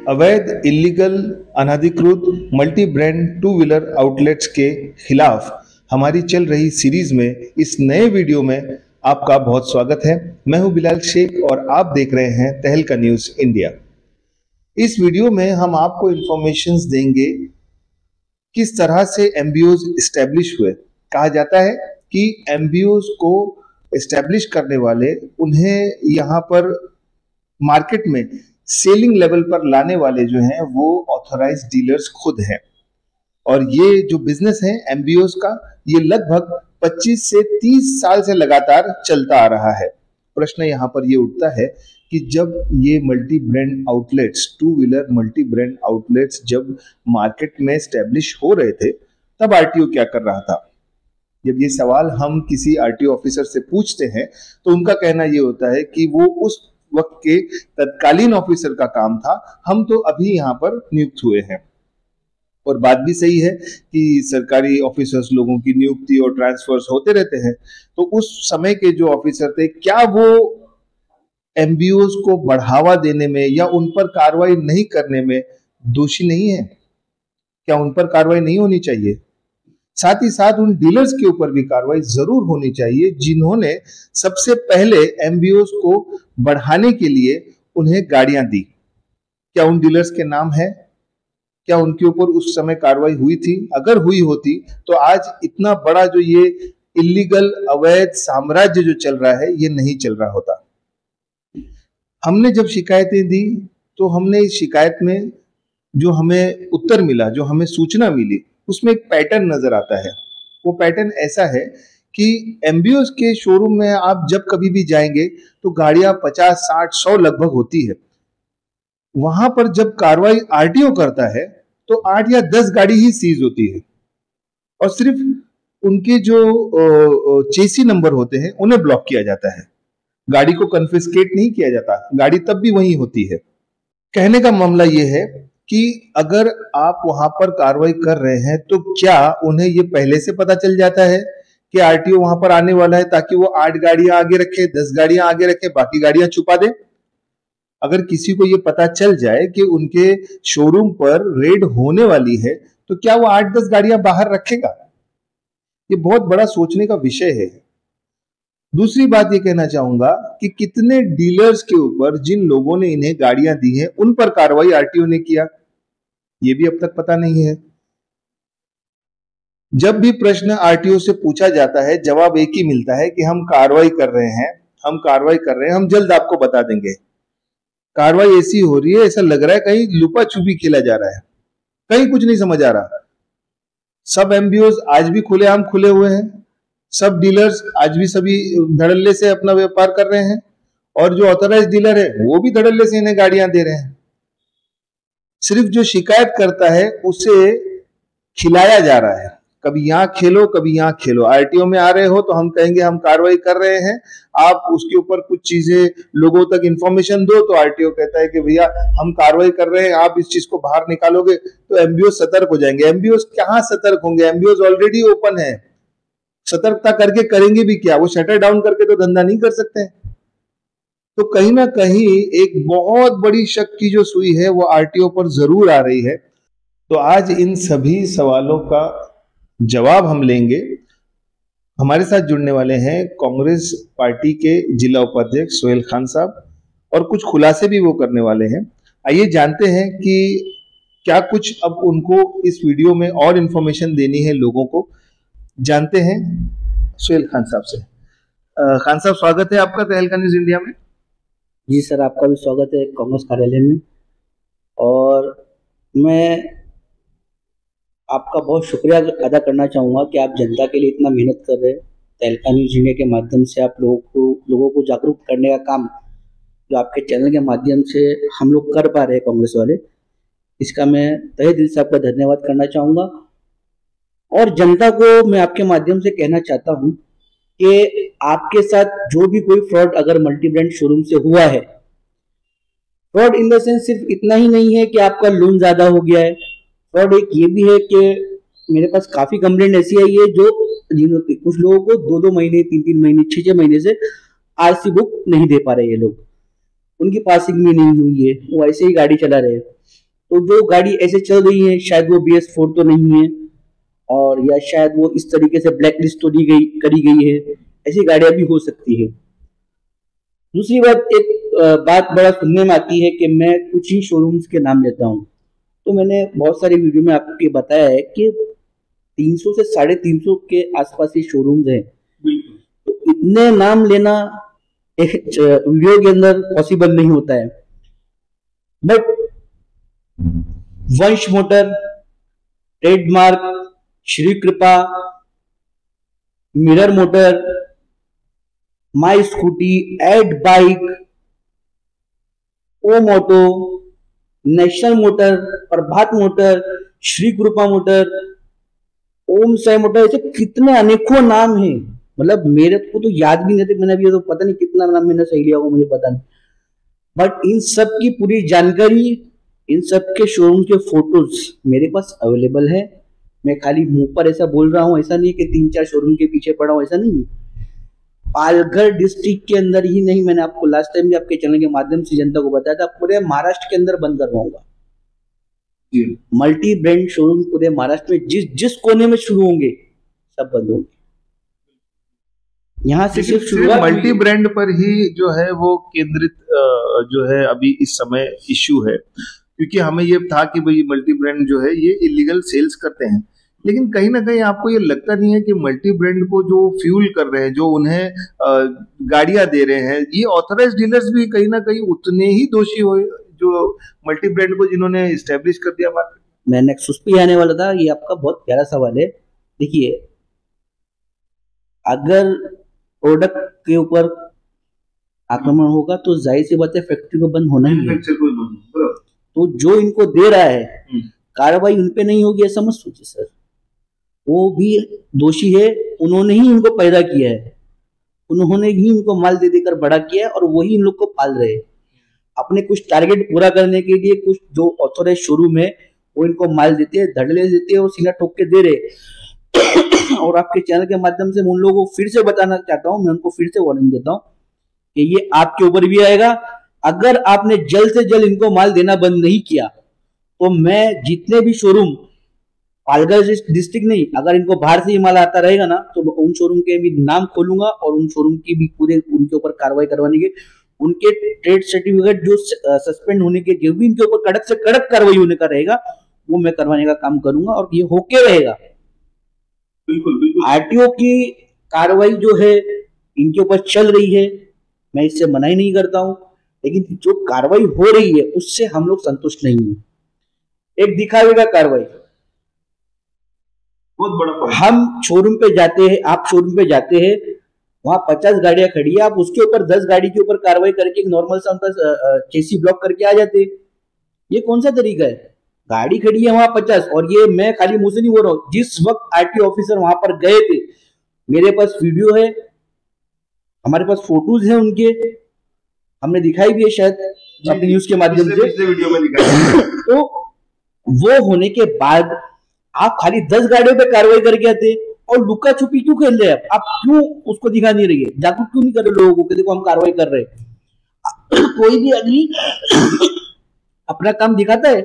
अवैध, इलीगल, अनधिकृत multi brand two wheeler outlets के खिलाफ हमारी चल रही सीरीज में इस नए वीडियो में आपका बहुत स्वागत है। मैं हूं बिलाल शेख और आप देख रहे हैं तहलका न्यूज इंडिया। इस वीडियो में हम आपको इंफॉर्मेशंस देंगे किस तरह से एमबीओज एस्टेब्लिश हुए। कहा जाता है कि एमबीओज को एस्टेब्लिश करने वाले, उन्हें यहाँ पर मार्केट में सेलिंग लेवल पर लाने वाले जो हैं वो ऑथराइज्ड डीलर्स खुद हैं। और ये जो बिजनेस है एमबीओज का, ये लगभग 25 से 30 साल से लगातार चलता आ रहा है। प्रश्न यहाँ पर ये उठता है कि जब ये multi brand outlets, two wheeler multi brand outlets जब मार्केट में एस्टेब्लिश हो रहे थे, तब आरटीओ क्या कर रहा था? जब ये सवाल हम किसी आरटीओ ऑफिसर से पूछते हैं तो उनका कहना ये होता है कि वो उस वक्त के तत्कालीन ऑफिसर का काम था, हम तो अभी यहाँ पर नियुक्त हुए हैं। और बात भी सही है कि सरकारी ऑफिसर्स लोगों की नियुक्ति और ट्रांसफर्स होते रहते हैं। तो उस समय के जो ऑफिसर थे, क्या वो एमबीओज को बढ़ावा देने में या उन पर कार्रवाई नहीं करने में दोषी नहीं है? क्या उन पर कार्रवाई नहीं होनी चाहिए? साथ ही साथ उन डीलर्स के ऊपर भी कार्रवाई जरूर होनी चाहिए जिन्होंने सबसे पहले एमबीओज को बढ़ाने के लिए उन्हें गाड़ियां दी। क्या उन डीलर्स के नाम है? क्या उनके ऊपर उस समय कार्रवाई हुई थी? अगर हुई होती तो आज इतना बड़ा जो ये इलीगल, अवैध साम्राज्य जो चल रहा है, ये नहीं चल रहा होता। हमने जब शिकायतें दी तो हमने इस शिकायत में जो हमें उत्तर मिला, जो हमें सूचना मिली, उसमें एक पैटर्न नजर आता है। वो पैटर्न ऐसा है कि एमबीओज के शोरूम में आप जब कभी भी जाएंगे तो गाड़ियां 50, 60, 100 लगभग होती है। वहां पर जब कार्रवाई आरटीओ करता है तो 8 या 10 गाड़ी ही सीज होती है और सिर्फ उनके जो चेसी नंबर होते हैं उन्हें ब्लॉक किया जाता है। गाड़ी को कन्फिस्केट नहीं किया जाता, गाड़ी तब भी वहीं होती है। कहने का मामला यह है कि अगर आप वहां पर कार्रवाई कर रहे हैं तो क्या उन्हें ये पहले से पता चल जाता है कि आरटीओ वहां पर आने वाला है, ताकि वो 8 गाड़ियां आगे रखे, 10 गाड़ियां आगे रखे, बाकी गाड़ियां छुपा दे? अगर किसी को ये पता चल जाए कि उनके शोरूम पर रेड होने वाली है तो क्या वो 8-10 गाड़ियां बाहर रखेगा? ये बहुत बड़ा सोचने का विषय है। दूसरी बात ये कहना चाहूंगा कि कितने डीलर्स के ऊपर, जिन लोगों ने इन्हें गाड़ियां दी हैं, उन पर कार्रवाई आरटीओ ने किया, ये भी अब तक पता नहीं है। जब भी प्रश्न आरटीओ से पूछा जाता है, जवाब एक ही मिलता है कि हम कार्रवाई कर रहे हैं, हम कार्रवाई कर रहे हैं, हम जल्द आपको बता देंगे। कार्रवाई ऐसी हो रही है, ऐसा लग रहा है कहीं लुपा छुपी खेला जा रहा है, कहीं कुछ नहीं समझ आ रहा। सब एमबीओज आज भी खुलेआम खुले हुए हैं, सब डीलर्स आज भी सभी धड़ल्ले से अपना व्यापार कर रहे हैं और जो ऑथराइज्ड डीलर है वो भी धड़ल्ले से इन्हें गाड़ियां दे रहे हैं। सिर्फ जो शिकायत करता है उसे खिलाया जा रहा है, कभी यहां खेलो, कभी यहां खेलो। आरटीओ में आ रहे हो तो हम कहेंगे हम कार्रवाई कर रहे हैं, आप उसके ऊपर कुछ चीजें लोगों तक इंफॉर्मेशन दो तो आरटीओ कहता है कि भैया हम कार्रवाई कर रहे हैं, आप इस चीज को बाहर निकालोगे तो एमबीओज सतर्क हो जाएंगे। एमबीओज कहां सतर्क होंगे? एमबीओज ऑलरेडी ओपन है, सतर्कता करके करेंगे भी क्या? वो शटर डाउन करके तो धंधा नहीं कर सकते। तो कहीं ना कहीं एक बहुत बड़ी शक की जो सुई है वो आरटीओ पर जरूर आ रही है। तो आज इन सभी सवालों का जवाब हम लेंगे। हमारे साथ जुड़ने वाले हैं कांग्रेस पार्टी के जिला उपाध्यक्ष सोहेल खान साहब, और कुछ खुलासे भी वो करने वाले हैं। आइए जानते हैं कि क्या कुछ अब उनको इस वीडियो में और इंफॉर्मेशन देनी है लोगों को। जानते हैं सोहेल खान साहब से। खान साहब, स्वागत है आपका तहलका न्यूज इंडिया में। जी सर, आपका भी स्वागत है कांग्रेस कार्यालय में। और मैं आपका बहुत शुक्रिया अदा करना चाहूँगा कि आप जनता के लिए इतना मेहनत कर रहे हैं। तहलका न्यूज इंडिया के माध्यम से आप लोगों को जागरूक करने का काम जो आपके चैनल के माध्यम से हम लोग कर पा रहे हैं कांग्रेस वाले, इसका मैं तहे दिल से आपका धन्यवाद करना चाहूँगा। और जनता को मैं आपके माध्यम से कहना चाहता हूँ कि आपके साथ जो भी कोई फ्रॉड अगर मल्टी ब्रांड शोरूम से हुआ है, फ्रॉड इन द सेंस सिर्फ इतना ही नहीं है कि आपका लोन ज्यादा हो गया है, फ्रॉड एक ये भी है कि मेरे पास काफी कंप्लेंट ऐसी आई है जो कुछ लोगों को 2-2 महीने, 3-3 महीने, 6-6 महीने से आरसी बुक नहीं दे पा रहे ये लोग, उनकी पासिंग भी नहीं हुई है, वो ऐसे ही गाड़ी चला रहे हैं। तो जो गाड़ी ऐसे चल रही है शायद वो BS4 तो नहीं है, और या शायद वो इस तरीके से ब्लैक लिस्ट तो करी गई है, ऐसी गाड़ियां भी हो सकती है। दूसरी बात, एक बात बड़ा सुनने में आती है कि मैं कुछ ही शोरूम्स के नाम लेता हूँ, तो मैंने बहुत सारी वीडियो में आपको बताया है कि 300 से 350 के आसपास ही शोरूम्स हैं। तो इतने नाम लेना एक वीडियो के अंदर पॉसिबल नहीं होता है, बट वंश motor, trademark, Shri Kripa, mirror motor, my scooty, ad bike, o moto, national motor, Prabhat motor, Shri Kripa motor, Om Sai motor, ऐसे कितने अनेकों नाम हैं। मतलब मेरे को तो याद भी नहीं थे, मैंने अभी तो पता नहीं कितना नाम मैंने सही लिया होगा, मुझे पता नहीं। बट इन सब की पूरी जानकारी, इन सब के शोरूम के फोटोज मेरे पास अवेलेबल है। मैं खाली मुंह पर ऐसा बोल रहा हूँ, ऐसा नहीं कि 3-4 शोरूम के पीछे पड़ा हूँ, ऐसा नहीं है। पालघर डिस्ट्रिक्ट के अंदर ही नहीं, मैंने आपको लास्ट टाइम भी आपके चैनल के माध्यम से जनता को बताया था, पूरे महाराष्ट्र के अंदर बंद करवाऊंगा। मल्टी ब्रांड शोरूम पूरे महाराष्ट्र में जिस कोने में शुरू होंगे सब बंद होंगे। यहाँ से सिर्फ शुरुआत मल्टी ब्रांड पर ही जो है वो केंद्रित जो है अभी इस समय इश्यू है, क्योंकि हमें ये था कि भाई मल्टी ब्रांड जो है ये इलीगल सेल्स करते हैं, लेकिन कहीं ना कहीं आपको ये लगता नहीं है कि मल्टी ब्रांड को जो फ्यूल कर रहे हैं, जो उन्हें गाड़ियां दे रहे हैं, ये ऑथराइज्ड डीलर्स भी कहीं ना कहीं उतने ही दोषी हो जो मल्टी ब्रांड को जिन्होंने इस्टेब्लिश कर दिया मार्केट में। मैं नेक्सस पे आने वाला था, ये आपका बहुत प्यारा सवाल है। देखिए, अगर प्रोडक्ट के ऊपर आक्रमण होगा तो जाहिर सी बात है फैक्ट्री को बंद होना ही है। तो जो इनको दे रहा है कार्रवाई उनपे नहीं होगी ऐसा मत सोचिए सर, वो भी दोषी है, उन्होंने ही इनको पैदा किया है, उन्होंने ही इनको माल दे देकर बड़ा किया है और वही इन लोग को पाल रहे हैं। अपने कुछ टारगेट पूरा करने के लिए कुछ जो ऑथोराइज शोरूम है वो इनको माल देते हैं, धड़ल्ले देते हैं और सीना ठोक के दे रहे। और आपके चैनल के माध्यम से मैं उन लोगों को फिर से बताना चाहता हूँ, मैं उनको फिर से वार्निंग देता हूँ कि ये आपके ऊपर भी आएगा। अगर आपने जल्द से जल्द इनको माल देना बंद नहीं किया तो मैं जितने भी शोरूम पालघर डिस्ट्रिक्ट नहीं, अगर इनको बाहर से ही माल आता रहेगा ना तो उन शोरूम के भी नाम खोलूंगा और उन शोरूम की भी पूरे उनके ऊपर कार्रवाई करवाने के, उनके ट्रेड सर्टिफिकेट जो सस्पेंड होने के, जो भी इनके ऊपर कड़क से कड़क कार्रवाई होने का रहेगा वो मैं करवाने का काम करूंगा और ये होके रहेगा। बिल्कुल बिल्कुल। आरटीओ की कार्रवाई जो है इनके ऊपर चल रही है, मैं इससे मना ही नहीं करता हूं, लेकिन जो कार्रवाई हो रही है उससे हम लोग संतुष्ट नहीं है। एक दिखावे का कार्रवाई, बहुत बड़ा हम शोरूम पे जाते हैं, आप शोरूम पे जाते हैं, वहां 50 गाड़ियां खड़ी है, आप उसके ऊपर 10 गाड़ी के ऊपर कार्रवाई करके एक नॉर्मल सा उनका चेसी ब्लॉक करके आ जाते। ये कौन सा तरीका है? गाड़ी खड़ी है वहां 50, और ये मैं खाली मुंह से नहीं बोल रहा हूं, जिस वक्त आरटीओ ऑफिसर वहां पर गए थे मेरे पास वीडियो है, हमारे पास फोटोज हैं उनके, हमने दिखाई भी है शायद अपने न्यूज के माध्यम से वीडियो में दिखाया। तो वो होने के बाद आप खाली 10 गाड़ियों पे कार्रवाई करके आते और लुका छुपी क्यों खेल रहे हैं? आप क्यों उसको दिखा नहीं रही है, जागरूक क्यों नहीं कर रहे लोगों को कि देखो हम कार्रवाई कर रहे हैं? कोई भी आदमी अपना काम दिखाता है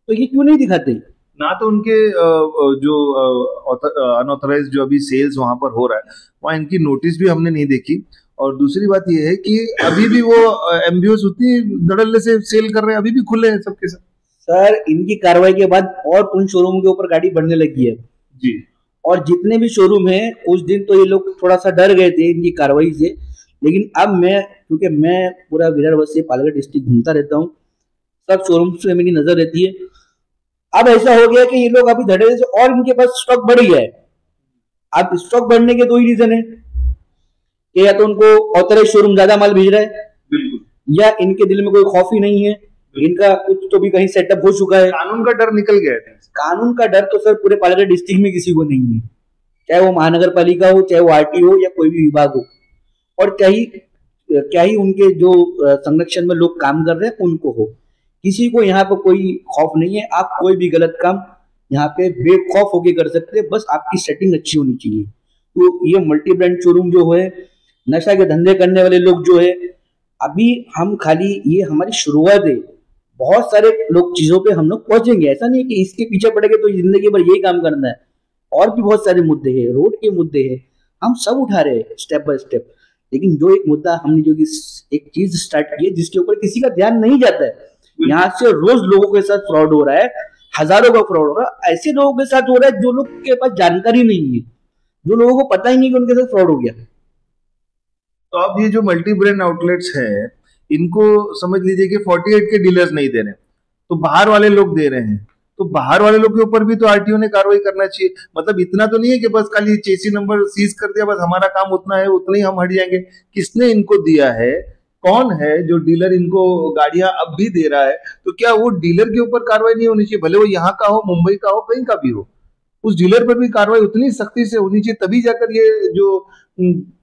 तो ये क्यों नहीं दिखाते? ना तो उनके जो अनऑथराइज जो अभी सेल्स वहां पर हो रहा है वहां इनकी नोटिस भी हमने नहीं देखी, और दूसरी बात ये है कि अभी भी वो एमबीओस उतनी धड़ल्ले से सेल कर रहे हैं, अभी भी खुले हैं सबके सब। सर, इनकी कार्रवाई के बाद और उन शोरूम के ऊपर गाड़ी बढ़ने लगी है जी, और जितने भी शोरूम हैं उस दिन तो ये लोग थोड़ा सा डर गए थे इनकी कार्रवाई से, लेकिन अब मैं, क्योंकि मैं पूरा विदर्भ से पालघर डिस्ट्रिक्ट घूमता रहता हूँ, सब शोरूम से मेरी नजर रहती है। अब ऐसा हो गया कि ये लोग अभी धड़ल्ले से और इनके पास स्टॉक बढ़ गया है। अब स्टॉक बढ़ने के दो ही रीजन है कि या तो उनको ऑथराइज शोरूम ज्यादा माल भेज रहा है, या इनके दिल में कोई खौफ ही नहीं है, इनका कुछ तो भी कहीं सेटअप हो चुका है। कानून का डर निकल गया है। कानून का डर तो सर पूरे पालघर डिस्ट्रिक्ट में किसी को नहीं है, चाहे वो महानगर पालिका हो, चाहे वो आरटी हो, या कोई भी विभाग हो, और क्या ही उनके जो संरक्षण में लोग काम कर रहे हैं उनको हो, किसी को यहाँ पर कोई खौफ नहीं है। आप कोई भी गलत काम यहाँ पे बेखौफ होके कर सकते हैं, बस आपकी सेटिंग अच्छी होनी चाहिए। तो ये मल्टी ब्रांड शोरूम जो है, नशा के धंधे करने वाले लोग जो है, अभी हम खाली, ये हमारी शुरुआत है, बहुत सारे लोग चीजों पे हम लोग पहुंचेंगे। ऐसा नहीं है कि इसके पीछे पड़ेंगे तो जिंदगी भर यही काम करना है। और भी बहुत सारे मुद्दे हैं, रोड के मुद्दे हैं, हम सब उठा रहे हैं स्टेप बाय स्टेप। लेकिन जो एक मुद्दा हमने जो एक चीज स्टार्ट की है जिसके ऊपर किसी का ध्यान नहीं जाता है, यहाँ से रोज लोगों के साथ फ्रॉड हो रहा है, हजारों का फ्रॉड हो रहा है। ऐसे लोगों के साथ हो रहा है जो लोग के पास जानकारी नहीं है, जो लोगों को पता ही नहीं कि उनके साथ फ्रॉड हो गया। तो अब ये जो मल्टी ब्रांड आउटलेट्स हैं, इनको समझ लीजिए कि 48 के डीलर्स नहीं दे रहे, तो बाहर वाले लोग दे रहे हैं। तो बाहर वाले लोग के ऊपर भी तो आरटीओ ने कार्रवाई करना चाहिए। मतलब इतना तो नहीं है कि बस खाली चेसी नंबर सीज कर दिया, बस हमारा काम उतना है, उतना ही हम हट जाएंगे। किसने इनको दिया है, कौन है जो डीलर इनको गाड़ियां अब भी दे रहा है? तो क्या वो डीलर के ऊपर कार्रवाई नहीं होनी चाहिए? भले वो यहाँ का हो, मुंबई का हो, कहीं का भी हो, उस डीलर पर भी कार्रवाई उतनी सख्ती से होनी चाहिए, तभी जाकर ये जो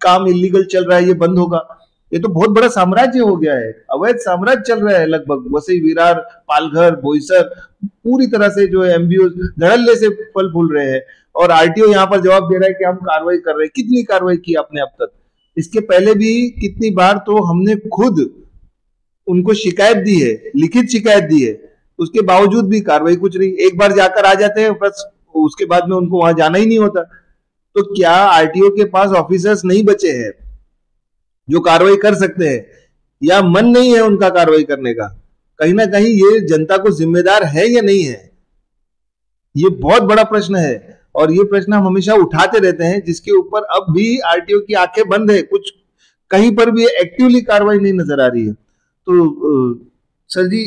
काम इलीगल चल रहा है ये बंद होगा। ये तो बहुत बड़ा साम्राज्य हो गया है, अवैध साम्राज्य चल रहा है लगभग। वसई विरार, पालघर, बोईसर, पूरी तरह से जो है एमबीओ धड़ल्ले से फल फूल रहे हैं। और आरटीओ यहाँ पर जवाब दे रहा है कि हम कार्रवाई कर रहे हैं। कितनी कार्रवाई की आपने अब तक? इसके पहले भी कितनी बार तो हमने खुद उनको शिकायत दी है, लिखित शिकायत दी है, उसके बावजूद भी कार्रवाई कुछ नहीं। एक बार जाकर आ जाते हैं, बस उसके बाद में उनको वहां जाना ही नहीं होता। तो क्या आरटीओ के पास ऑफिसर्स नहीं बचे हैं जो कार्रवाई कर सकते हैं, या मन नहीं है उनका कार्रवाई करने का? कहीं ना कहीं ये जनता को जिम्मेदार है या नहीं है, ये बहुत बड़ा प्रश्न है। और ये प्रश्न हम हमेशा उठाते रहते हैं, जिसके ऊपर अब भी आरटीओ की आंखें बंद है। कुछ कहीं पर भी एक्टिवली कार्रवाई नहीं नजर आ रही है। तो सर जी,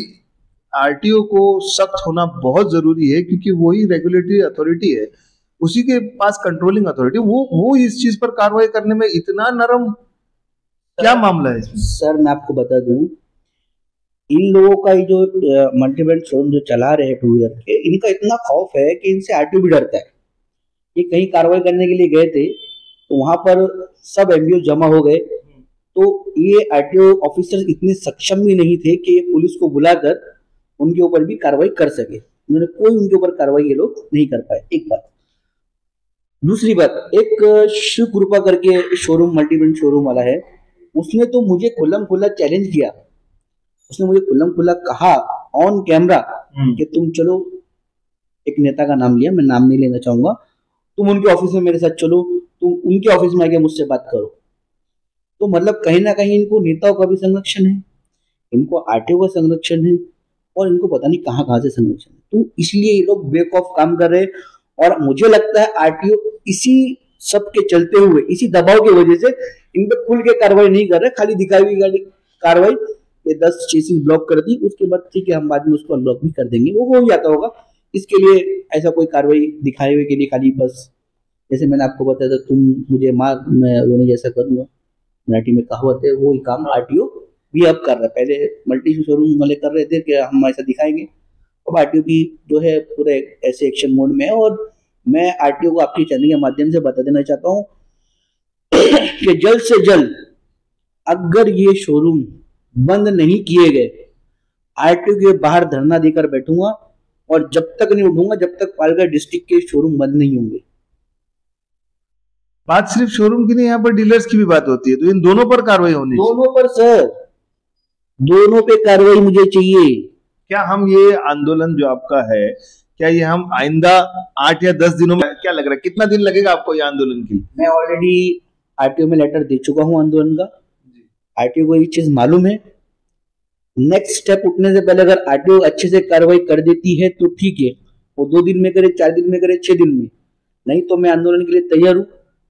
आरटीओ को सख्त होना बहुत जरूरी है, क्योंकि वही रेगुलेटरी अथॉरिटी है, उसी के पास कंट्रोलिंग अथॉरिटी। वो इस चीज पर कार्रवाई करने में इतना नरम, क्या मामला है इसमें? सर मैं आपको बता दूं, इन लोगों का ये जो मल्टी ब्रांड शोरूम जो चला रहे हैं टू व्हीलर के, इनका इतना खौफ है कि इनसे आरटीओ भी डरता है। ये कहीं कार्रवाई करने के लिए गए थे तो वहां पर सब एमबीओ जमा हो गए, तो ये आरटीओ ऑफिसर इतने सक्षम भी नहीं थे कि ये पुलिस को बुलाकर उनके ऊपर भी कार्रवाई कर सके। उन्होंने कोई उनके ऊपर कार्रवाई ये लोग नहीं कर पाए, एक बात। दूसरी बात, एक शिव कृपा करके शोरूम मल्टी ब्रांड शोरूम वाला है, उसने तो मुझे खुल्लम खुल्ला चैलेंज किया। उसने मुझे खुल्लम खुल्ला कहा ऑन कैमरा कि तुम चलो, एक नेता का नाम लिया, मैं नाम नहीं लेना चाहूंगा, तुम उनके ऑफिस में मेरे साथ चलो, तुम उनके ऑफिस में आके मुझसे बात करो। तो मतलब कहीं ना कहीं इनको नेताओं का भी संरक्षण है, इनको आरटीओ का संरक्षण है, और इनको पता नहीं कहां कहां से संरक्षण है। तो इसलिए ये लोग बेखौफ काम कर रहे हैं। और मुझे लगता है आरटीओ इसी सब के चलते हुए, इसी दबाव की वजह से इन पे खुल के कार्रवाई नहीं कर रहे, खाली दिखाई हुई कार्रवाई। ये 10 चेसिस ब्लॉक कर दी, उसके बाद ठीक है हम बाद में उसको अनब्लॉक भी कर देंगे, वो हो जाता होगा। इसके लिए ऐसा कोई कार्रवाई दिखाए हुए के लिए खाली बस, जैसे मैंने आपको बताया था, तुम मुझे मार मैं रोने जैसा करूंगा, मराठी में कहावत है, वो ही काम आरटीओ भी अब कर रहा है। पहले मल्टी शोरूम वाले कर रहे थे कि हम ऐसा दिखाएंगे, अब आरटीओ भी जो है पूरे ऐसे एक्शन मोड में है। और मैं आरटीओ को आपके चैनल के माध्यम से बता देना चाहता हूँ कि जल्द से जल्द अगर ये शोरूम बंद नहीं किए गए, आरटीओ के बाहर धरना देकर बैठूंगा, और जब तक नहीं उठूंगा जब तक पालघर डिस्ट्रिक्ट के शोरूम बंद नहीं होंगे। बात सिर्फ शोरूम की नहीं, यहाँ पर डीलर्स की भी बात होती है, तो इन दोनों पर कार्रवाई होनी चाहिए। दोनों पर सर, दोनों पे कार्रवाई मुझे चाहिए। क्या हम ये आंदोलन जो आपका है, क्या ये हम आइंदा 8 या 10 दिनों में, क्या लग रहा है कितना दिन लगेगा आपको ये आंदोलन की? मैं ऑलरेडी आरटीओ में लेटर दे चुका हूं आंदोलन का। आरटीओ को ये चीज मालूम है। नेक्स्ट स्टेप उठने से पहले अगर आरटीओ अच्छे से कार्रवाई कर देती है तो ठीक है, वो 2 दिन में करे, 4 दिन में करे, 6 दिन में, नहीं तो मैं आंदोलन के लिए तैयार हूँ।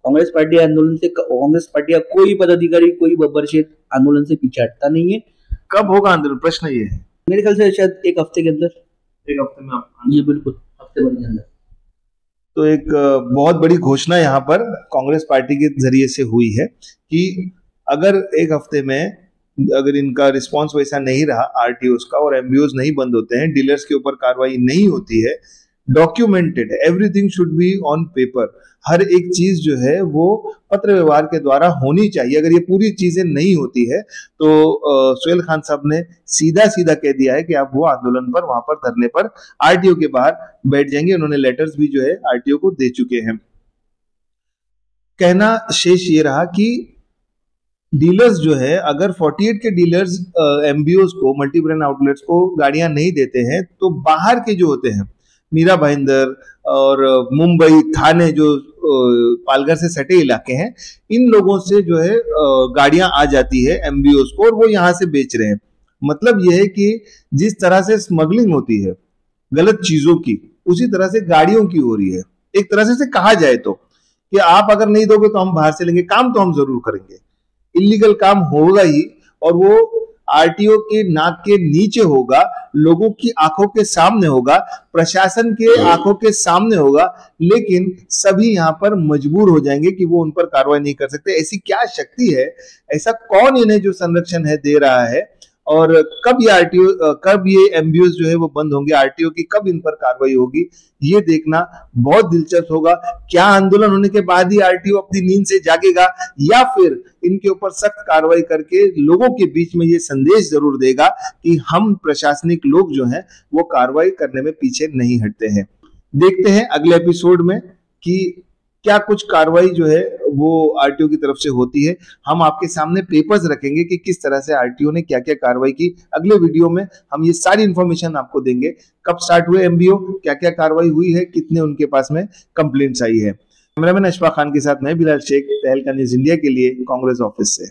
कांग्रेस पार्टी आंदोलन से, कांग्रेस पार्टी का कोई पदाधिकारी, कोई बब्बरशेठ आंदोलन से पीछे हटता नहीं है। कब होगा आंदोलन, प्रश्न ये है? मेरे ख्याल से शायद 1 हफ्ते के अंदर। 1 हफ्ते में आप? ये बिल्कुल, हफ्ते भर के अंदर। तो एक बहुत बड़ी घोषणा यहाँ पर कांग्रेस पार्टी के जरिए से हुई है कि अगर 1 हफ्ते में अगर इनका रिस्पांस वैसा नहीं रहा, आरटीओस का, और एमबीओस नहीं बंद होते हैं, डीलर्स के ऊपर कार्रवाई नहीं होती है, documented, everything should be on paper, हर एक चीज जो है वो पत्र व्यवहार के द्वारा होनी चाहिए। अगर ये पूरी चीजें नहीं होती है तो सोहेल खान साहब ने सीधा सीधा कह दिया है कि आप वो आंदोलन पर, वहां पर धरने पर आरटीओ के बाहर बैठ जाएंगे। उन्होंने लेटर्स भी जो है आरटीओ को दे चुके हैं। कहना शेष ये रहा कि डीलर्स जो है, अगर 48 के डीलर्स एमबीओस को, मल्टी ब्रांड आउटलेट्स को गाड़ियां नहीं देते हैं, तो बाहर के जो होते हैं, मीरा भाईंदर और मुंबई, थाने, जो पालघर से सटे इलाके हैं, इन लोगों से जो है गाड़ियां आ जाती है एमबीओस को, और वो यहाँ से बेच रहे हैं। मतलब यह है कि जिस तरह से स्मगलिंग होती है गलत चीजों की, उसी तरह से गाड़ियों की हो रही है। एक तरह से कहा जाए तो कि आप अगर नहीं दोगे तो हम बाहर से लेंगे, काम तो हम जरूर करेंगे, इलीगल काम होगा ही, और वो आरटीओ के नाक के नीचे होगा, लोगों की आंखों के सामने होगा, प्रशासन के आंखों के सामने होगा, लेकिन सभी यहाँ पर मजबूर हो जाएंगे कि वो उन पर कार्रवाई नहीं कर सकते। ऐसी क्या शक्ति है, ऐसा कौन इन्हें जो संरक्षण है दे रहा है, और कब ये आरटीओ, कब ये एमबीओस जो है वो बंद होंगे, आरटीओ की कब इन पर कार्रवाई होगी, ये देखना बहुत दिलचस्प होगा। क्या आंदोलन होने के बाद ही आरटीओ अपनी नींद से जागेगा, या फिर इनके ऊपर सख्त कार्रवाई करके लोगों के बीच में ये संदेश जरूर देगा कि हम प्रशासनिक लोग जो हैं वो कार्रवाई करने में पीछे नहीं हटते हैं। देखते हैं अगले एपिसोड में कि क्या कुछ कार्रवाई जो है वो आरटीओ की तरफ से होती है। हम आपके सामने पेपर्स रखेंगे कि किस तरह से आरटीओ ने क्या क्या कार्रवाई की। अगले वीडियो में हम ये सारी इंफॉर्मेशन आपको देंगे, कब स्टार्ट हुए एमबीओ, क्या क्या कार्रवाई हुई है, कितने उनके पास में कंप्लेंट्स आई है। कैमरामैन अशफाक खान के साथ मैं बिलाल शेख, तहलका न्यूज़ इंडिया के लिए कांग्रेस ऑफिस से।